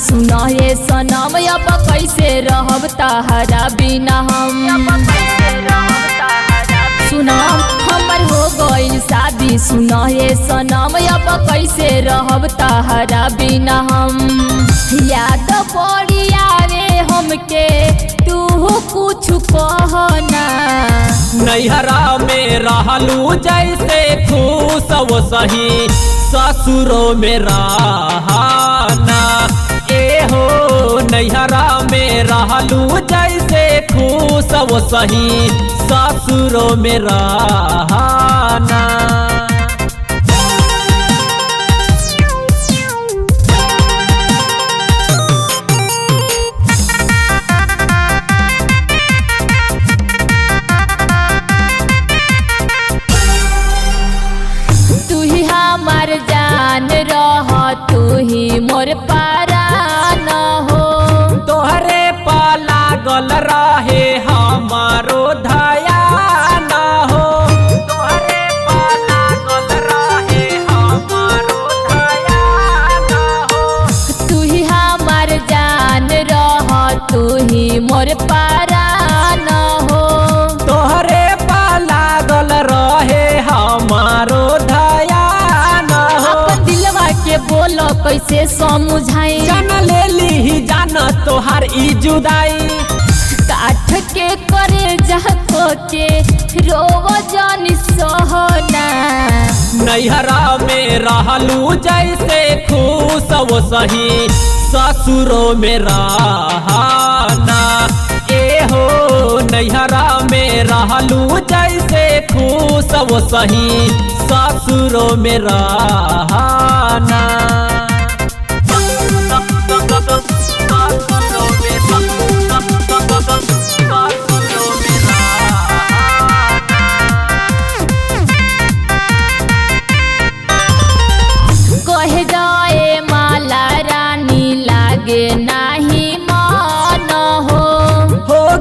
सुना ये सनम अब कैसे रहब तहरा बिना हम। सुना हमर हो गइल शादी सुना ये सनम अब कैसे रहब तहरा बिना हम। याद पड़ी आवे हमके तू कुछ कहना। नैहरा में रहलू जैसे खुश वो सही ससुरों में रहना। ए हो नैहरा में रहलू जैसे खुश वो सही ससुरों में रहना। जान रह तू ही मोर परान हो। तोहरे पा लागल रहे हमारो ध्यान हो। तोहरे पा लागल रहे हमारो ध्यान हो। तू ही हमार जान रह तू ही मोर परान हो। तोहरे पा लागल रहे हमारो बोलो कैसे समझाई जान ले ली जान तोहार ई जुदाई। काठ के करे जाको के रोव जानी सहना। नैहरा में रहलू जैसे खुश वो सही ससुरों में रहना। ए हो नैहरा में रहलू जैसे खुश वो सही ससुरों में रहना। कहे जाए माला रानी लागे नाही मन हो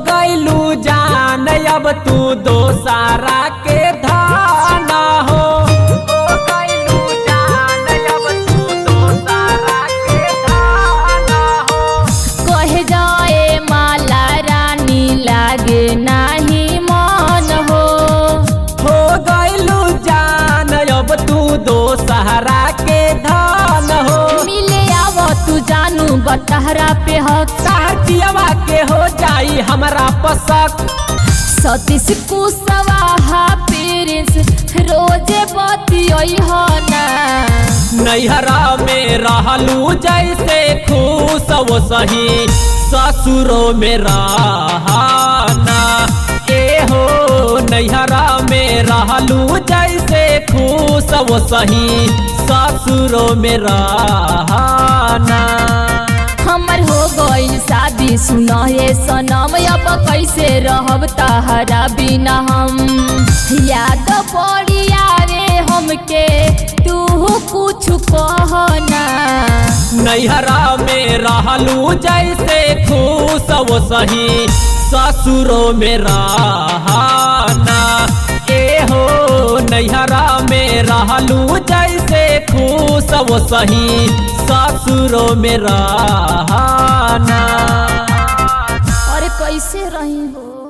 गइलू जान अब तू दोसारा के धान हो। हो गइलू जान अब तू दोसारा के धान हो। कहे जाए माला रानी लागे नाही मन हो। हो गइलू जान अब तू दोसहरा के धान हो। मिले आव तू जानू बटहरा पे हक साथियवा के हो जाई हमरा पसक। सतीश कुशवाहा प्रिंस रोजे बतियई हो ना। नैहरा में रहलू जैसे खुश वो सही ससुरों में रहना। ए हो नैहरा में रहलू जैसे खुश वो सही ससुरों में रहना। हमर हो गइल शादी सुना ये सनम अब कैसे रहब तहरा बिना हम। याद पड़ी आवे हमके तू कुछ कहना। नैहरा में रहलू जैसे खुश वो सही ससुरों में रहना। ए हो नैहरा में रहलू जैसे खुश वो सही ससुरों में रहना। अरे कैसे रही हो।